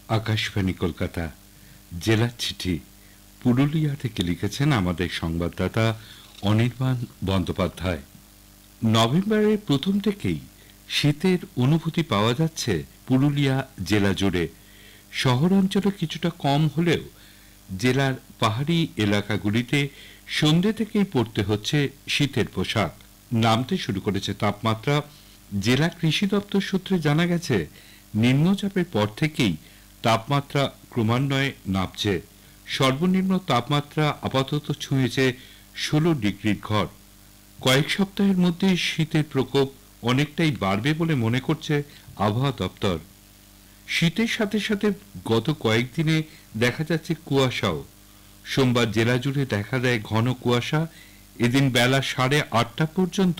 আকাশবাণী কলকাতা জেলা চিঠি পুরুলিয়া থেকে লিখেছেন আমাদের সংবাদদাতা অনির্বাণ বন্দ্যোপাধ্যায়। নভেম্বরের প্রথম থেকেই শীতের অনুভূতি পাওয়া যাচ্ছে পুরুলিয়া জেলা জুড়ে। শহর অঞ্চলে কিছুটা কম হলেও জেলার পাহাড়ি এলাকাগুলিতে সন্ধ্যে থেকেই পড়তে হচ্ছে শীতের পোশাক। নামতে শুরু করেছে তাপমাত্রা। জেলা কৃষি দপ্তর সূত্রে জানা গেছে নিম্নচাপের পর থেকেই তাপমাত্রা ক্রমান্বয়ে নামছে। সর্বনিম্ন তাপমাত্রা আপাতত ছুঁয়েছে 16 ডিগ্রির ঘর। কয়েক সপ্তাহের মধ্যে শীতের প্রকোপ অনেকটাই বাড়বে বলে মনে করছে আবহাওয়া দপ্তর। শীতের সাথে সাথে গত কয়েকদিনে দেখা যাচ্ছে কুয়াশাও। সোমবার জেলা জুড়ে দেখা দেয় ঘন কুয়াশা। এদিন বেলা 8:30 পর্যন্ত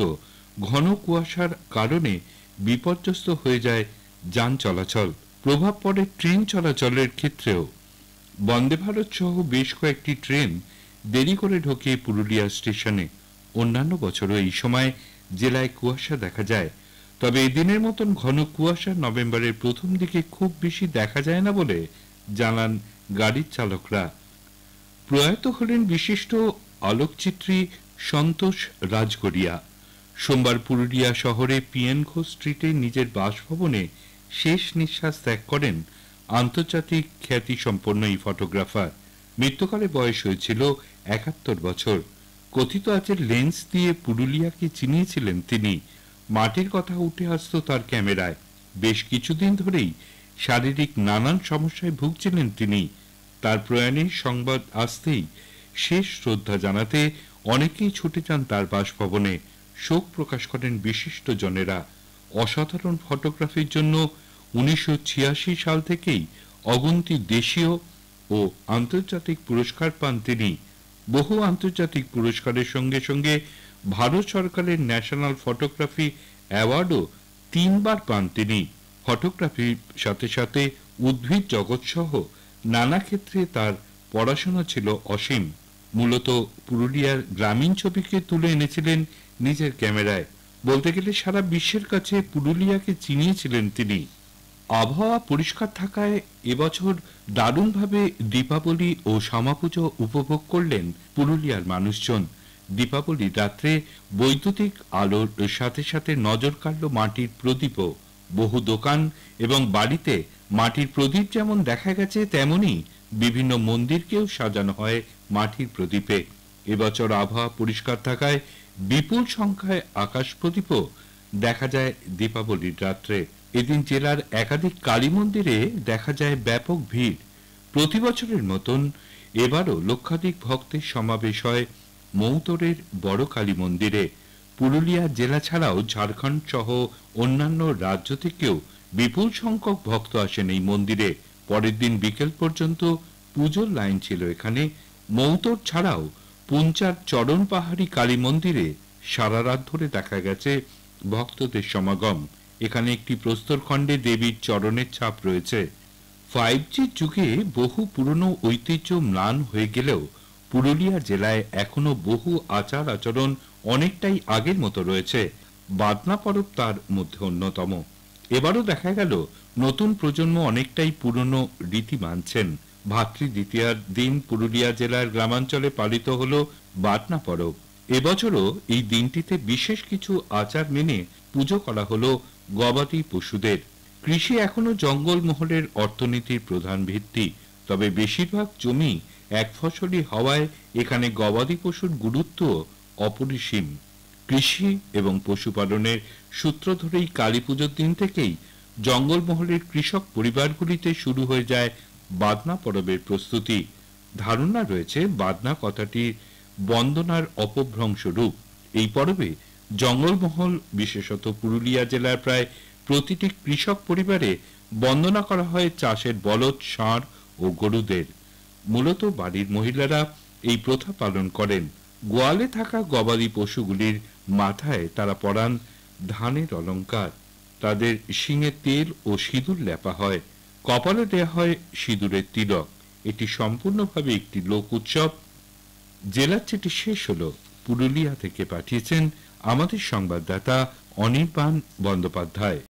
ঘন কুয়াশার কারণে বিপর্যস্ত হয়ে যায় যান চলাচল। প্রভাব পড়ে ট্রেন চলাচলের ক্ষেত্রেও। বন্দে ভারত সহ বেশ কয়েকটি ট্রেন দেরি করে ঢোকে পুরুলিয়া স্টেশনে। অন্যান্য বছরও এই সময় জেলায় কুয়াশা দেখা যায়, তবে এদিনের মতন ঘন কুয়াশা নভেম্বরের প্রথম দিকে খুব বেশি দেখা যায় না বলে জানান গাড়ির চালকরা। প্রয়াত হলেন বিশিষ্ট আলোকচিত্রী সন্তোষ রাজগড়িয়া। সোমবার পুরুলিয়া শহরে পিএন ঘোষ স্ট্রিটে নিজের বাসভবনে শেষ নিঃশ্বাস ত্যাগ করেন আন্তর্জাতিক খ্যাতিসম্পন্ন এই ফটোগ্রাফার। মৃত্যুকালে বয়স হয়েছিল 71 বছর। কথিত আছে লেন্স দিয়ে পুরুলিয়াকে চিনিয়েছিলেন তিনি। মাটির কথা উঠে আসতো তার ক্যামেরায়। বেশ কিছুদিন ধরেই শারীরিক নানান সমস্যায় ভুগছিলেন তিনি। তার প্রয়াণের সংবাদ আসতেই শেষ শ্রদ্ধা জানাতে অনেকেই ছুটে যান তার বাসভবনে। শোক প্রকাশ করেন বিশিষ্ট জনেরা। অসাধারণ ফটোগ্রাফির জন্য 1986 সাল থেকেই অগুন্তি দেশীয় ও আন্তর্জাতিক পুরস্কার পান তিনি। বহু আন্তর্জাতিক পুরস্কারের সঙ্গে সঙ্গে ভারত সরকারের ন্যাশনাল ফটোগ্রাফি অ্যাওয়ার্ডও 3 বার পান তিনি। ফটোগ্রাফির সাথে সাথে উদ্ভিদ জগৎ সহ নানা ক্ষেত্রে তার পড়াশোনা ছিল অসীম। মূলত পুরুলিয়ার গ্রামীণ ছবিকে তুলে এনেছিলেন নিজের ক্যামেরায়। বলতে গেলে সারা বিশ্বের কাছে পুরুলিয়াকে চিনিয়েছিলেন তিনি। আবহাওয়া পরিষ্কার থাকায় এবছর দারুণভাবে দীপাবলি ও শ্যামাপুজো উপভোগ করলেন পুরুলিয়ার মানুষজন। দীপাবলির রাত্রে বৈদ্যুতিক আলোর সাথে সাথে নজর কাড়ল মাটির প্রদীপও। বহু দোকান এবং বাড়িতে মাটির প্রদীপ যেমন দেখা গেছে, তেমনি বিভিন্ন মন্দিরকেও সাজানো হয় মাটির প্রদীপে। এবছর আবহাওয়া পরিষ্কার থাকায় বিপুল সংখ্যায় আকাশ প্রদীপও দেখা যায় দীপাবলির রাত্রে। এদিন জেলার একাধিক কালী মন্দিরে দেখা যায় ব্যাপক ভিড়। প্রতি বছরের মতন এবারও লক্ষাধিক ভক্তের সমাবেশ হয় মৌতরের বড় কালী মন্দিরে। পুরুলিয়া জেলা ছাড়াও ঝাড়খণ্ড সহ অন্যান্য রাজ্য থেকেও বিপুল সংখ্যক ভক্ত আসেন এই মন্দিরে। পরের দিন বিকেল পর্যন্ত পুজোর লাইন ছিল এখানে। মৌতর ছাড়াও পুঞ্চার চরণ পাহাড়ি কালী মন্দিরে সারা রাত ধরে দেখা গেছে ভক্তদের সমাগম। এখানে একটি প্রস্তরখণ্ডে দেবীর চরণের ছাপ রয়েছে। 5G যুগে বহু পুরনো ঐতিহ্য ম্লান হয়ে গেলেও পুরুলিয়া জেলায় এখনো বহু আচার আচরণ অনেকটাই আগের মতো রয়েছে। বাদনা পরব তার মধ্যে অন্যতম। এবারও দেখা গেল নতুন প্রজন্ম অনেকটাই পুরনো রীতি মানছেন। ভাতৃ দ্বিতীয়ার দিন পুরুলিয়া জেলার গ্রামাঞ্চলে পালিত হল বাদনা পরব। এবছরও এই দিনটিতে বিশেষ কিছু আচার মেনে পুজো করা হলো গবাদি পশুদের। কৃষি এখনো জঙ্গলমহলের অর্থনীতির প্রধান ভিত্তি, তবে বেশিরভাগ জমি এক ফসলি হওয়ায় এখানে গবাদি পশুর গুরুত্ব অপরিসীম। কৃষি এবং পশুপালনের সূত্র ধরেই কালী পুজোর দিন থেকেই জঙ্গলমহলের কৃষক পরিবারগুলিতে শুরু হয়ে যায় বাদনা পরবের প্রস্তুতি। ধারণা রয়েছে বাদনা কথাটি বন্দনার অপভ্রংশ রূপ। এই পরবে জঙ্গলমহল বিশেষত পুরুলিয়া জেলার প্রায় প্রতিটি কৃষক পরিবারে বন্দনা করা হয় চাষের বলদ, ষাঁড় ও গরুদের। মূলত বাড়ির মহিলারা এই প্রথা পালন করেন। গোয়ালে থাকা গবাদি পশুগুলির মাথায় তারা পরান ধানের অলঙ্কার। তাদের শিঙে তেল ও সিঁদুর লেপা হয়। কপালে দেয়া হয় সিঁদুরের তিলক। এটি সম্পূর্ণভাবে একটি লোক উৎসব। জেলার চিঠি শেষ হলো। পুরুলিয়া থেকে পাঠিয়েছেন আমাদের সংবাদদাতা অনির্বাণ বন্দ্যোপাধ্যায়।